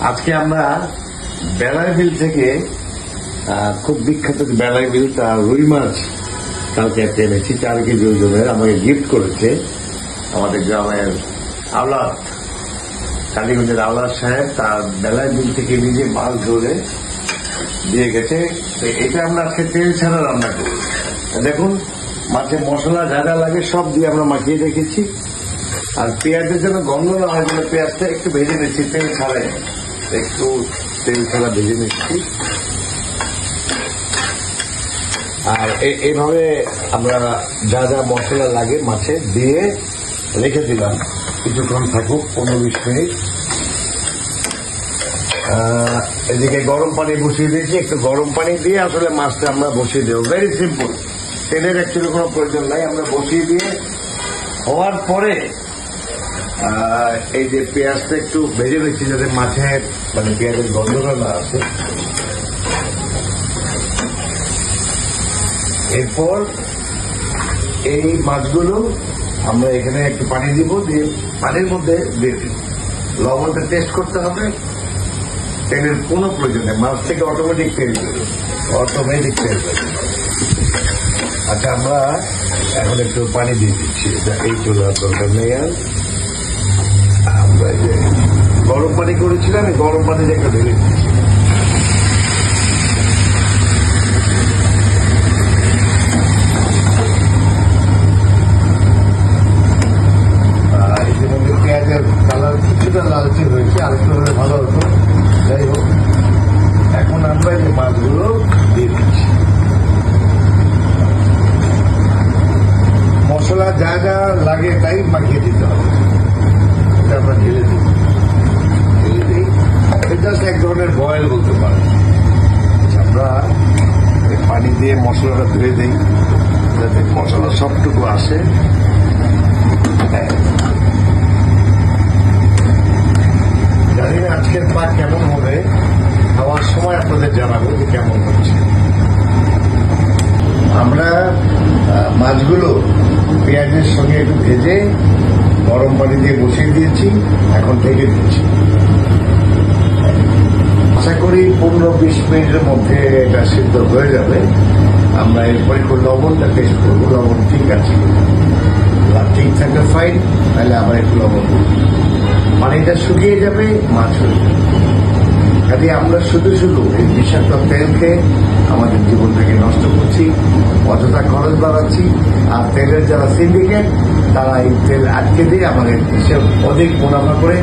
আজকে আমরা বেলায় বিল থেকে খুব বিখ্যাত বেলায় বিল তার রুই মাছ কালকে এনেছি 4 কেজি ওজনের। আমাকে গিফট করেছে আমাদের গ্রামের আওলাদ, কালীগঞ্জের আওলাদ সাহেব। তার বেলায় বিল থেকে নিজে মাছ ধরে দিয়ে গেছে। এটা আমরা আজকে তেল ছাড়া রান্না করি। দেখুন, মাছে মশলা যা যা লাগে সব দিয়ে আমরা মাখিয়ে রেখেছি। আর পেঁয়াজের জন্য গন্ধ না হয় বলে পেঁয়াজটা একটু ভেজে নিচ্ছি, তেল ছাড়াই একটু তেল ছাড়া ভেজে নিচ্ছি। আর এইভাবে আমরা যা যা মশলা লাগে মাছে দিয়ে রেখে দিলাম, কিছুক্ষণ থাকুক 15-20 মিনিট। এদিকে গরম পানি বসিয়ে দিয়েছি, একটু গরম পানি দিয়ে আসলে মাছটা আমরা বসিয়ে দেবো। ভেরি সিম্পল, তেলের অ্যাকচুয়ালি কোনো প্রয়োজন নাই। আমরা বসিয়ে দিয়ে হওয়ার পরে এই যে পেঁয়াজটা একটু ভেজে নিচ্ছি যাতে মাছের পেঁয়াজের গন্ধটা না আসে। এরপর এই মাছগুলো আমরা এখানে একটু পানি দিব, দিয়ে পানির মধ্যে দিয়ে দিব। লবণটা টেস্ট করতে হবে, তেলের কোনো প্রয়োজন নেই। মাছ থেকে অটোমেটিক তেল বেরোবে, অটোমেটিক তেল বেরোবে। আচ্ছা, আমরা এখন একটু পানি দিয়ে দিচ্ছি। এই চুলার দরকার নেই আর। আমরা যে গরম পানি করেছিলাম, গরম পানি একটা ঢেলে দিচ্ছি। ইতিমধ্যে পেঁয়াজের কালার কিছুটা লালচে হয়েছে, আরেকটু হলে ভালো হতো। যাই হোক, এখন আমরা এই মাছগুলো দিয়ে দিচ্ছি। মশলা যা যা লাগে তাই মাখিয়ে দিতে হবে। এটা আমরা ঢেলে দিই, এটা এক ধরনের বয়েল বলতে পারে। আমরা পানি দিয়ে মশলাটা ধুয়ে দিই যাতে মশলা সবটুকু আসে। জানি না আজকের পাক কেমন হবে, খাওয়ার সময় আপনাদের জানাবো যে কেমন হচ্ছে। আমরা মাছগুলো পেঁয়াজের সঙ্গে একটু ভেজে গরম পানি দিয়ে বসিয়ে দিয়েছি, এখন থেকে দিচ্ছি। আশা করি 15-20 মিনিটের মধ্যে এটা সিদ্ধ হয়ে যাবে। আমরা এরপরে একটু লবণটা টেস্ট করবো, লবণ ঠিক আছে, ঠিক থাকলে ফাইন, তাহলে আবার একটু লবণ দেবো। পানিটা শুকিয়ে যাবে, মাছ হয়ে যাবে। কাজে আমরা শুধু শুধু এই বিষাক্ত তেলকে আমাদের জীবনটাকে নষ্ট করছি, অযথা খরচ বাড়াচ্ছি। আর তেলের যারা সিন্ডিকেট, তারা এই তেল আটকে দিয়ে আমাদের দেশে অধিক মুনাফা করে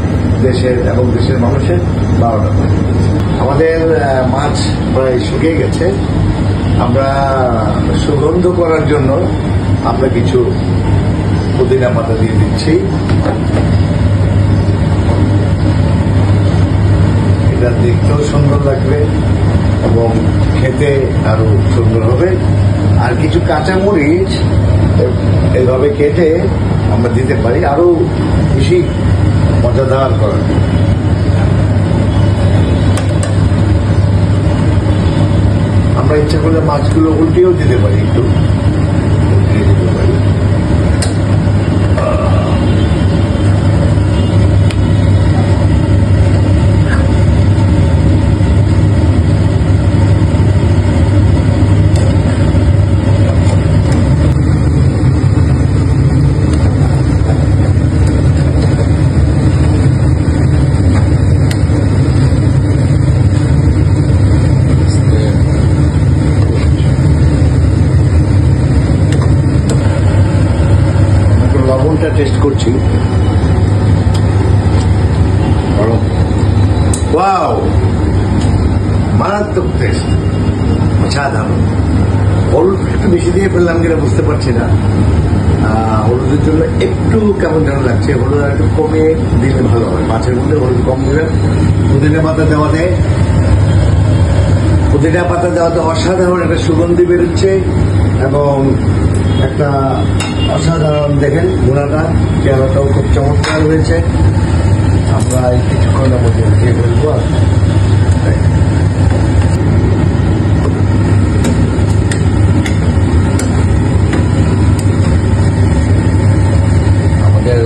দেশের এবং দেশের মানুষের 12টা করে। আমাদের মাছ প্রায় শুকিয়ে গেছে। আমরা সুগন্ধ করার জন্য আমরা কিছু পুদিনা পাতা দিয়ে দিচ্ছি। এটা দেখতেও সুন্দর লাগবে এবং খেতে আরো সুন্দর হবে। আর কিছু কাঁচামরিচ এইভাবে কেটে আমরা দিতে পারি, আরো বেশি মজাদার করার। আমরা ইচ্ছা করলে মাছগুলো উল্টিয়েও দিতে পারি, একটু উল্টিয়ে দিতে পারি। লবণটা টেস্ট করছি। ওয়াও, মারাত্মক টেস্ট, অসাধারণ। হলুদ একটু বেশি দিয়ে ফেললাম কিনা বুঝতে পারছি না। হলুদের জন্য একটু কেমন যেন লাগছে, হলুদ একটু কমিয়ে দিলে ভালো হয়। মাছের মধ্যে হলুদ কম দিলে। পুদিনা পাতা দেওয়াতে অসাধারণ একটা সুগন্ধি বেরোচ্ছে এবং একটা অসাধারণ, দেখেন ঘোড়াটা, চেহারাটাও খুব চমৎকার হয়েছে। আমরা এই কিছুক্ষণের মধ্যে উঠিয়ে ফেলবো। আমাদের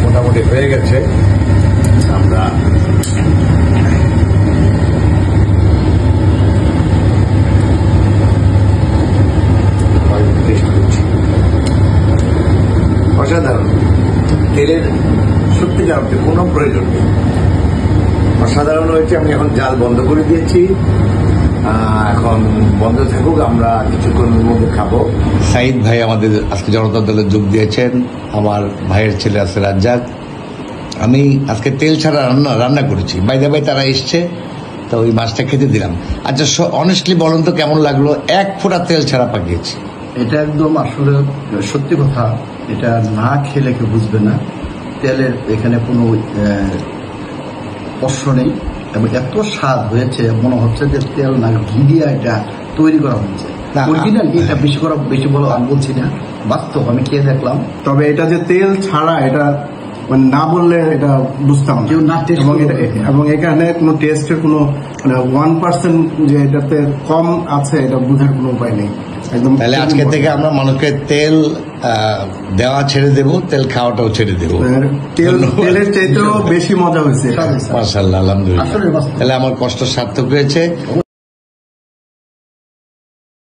মোটামুটি হয়ে গেছে। আমরা করতে কোনো প্রয়োজন নেই। অসাধারণ হয়েছে। আমি এখন জাল বন্ধ করে দিয়েছি, এখন বন্ধ থাকুক, আমরা কিছুক্ষণের মধ্যে খাবো। সাইদ ভাই আমাদের আজকে জনতা দলে যোগ দিয়েছেন, আমার ভাইয়ের ছেলে আছে রাজ্জাক। আমি আজকে তেল ছাড়া রান্না করেছি। বাইরে ভাই তারা এসছে, তো ওই মাছটা খেতে দিলাম। আচ্ছা অনেস্টলি বলুন তো কেমন লাগলো? 1 ফোঁটা তেল ছাড়া পাকিয়েছি। এটা একদম আসলে সত্যি কথা, এটা না খেলে কেউ বুঝবে না। তেলের এখানে কোনো প্রশ্ন নেই এবং এত স্বাদ হয়েছে, মনে হচ্ছে যে তেল না ঘি দিয়ে এটা তৈরি করা হয়েছে। অরিজিনাল এটা বেশি বলো আমি বলছি না, বাস্তব আমি খেয়ে দেখলাম। তবে এটা যে তেল ছাড়া, এটা না বললে এটা বুঝতাম না। এবং এখানে কোনো টেস্টের কোনো 1% যে এটাতে কম আছে এটা বোঝার কোনো উপায় নেই। একদম। তাহলে আজকে থেকে আমরা মানুষকে তেল দেওয়া ছেড়ে দেব, তেল খাওয়াটাও ছেড়ে দেব। তেলের চাইতেও বেশি মজা হয়েছে। মাশাআল্লাহ, আলহামদুলিল্লাহ। তাহলে আমার কষ্ট সার্থক হয়েছে।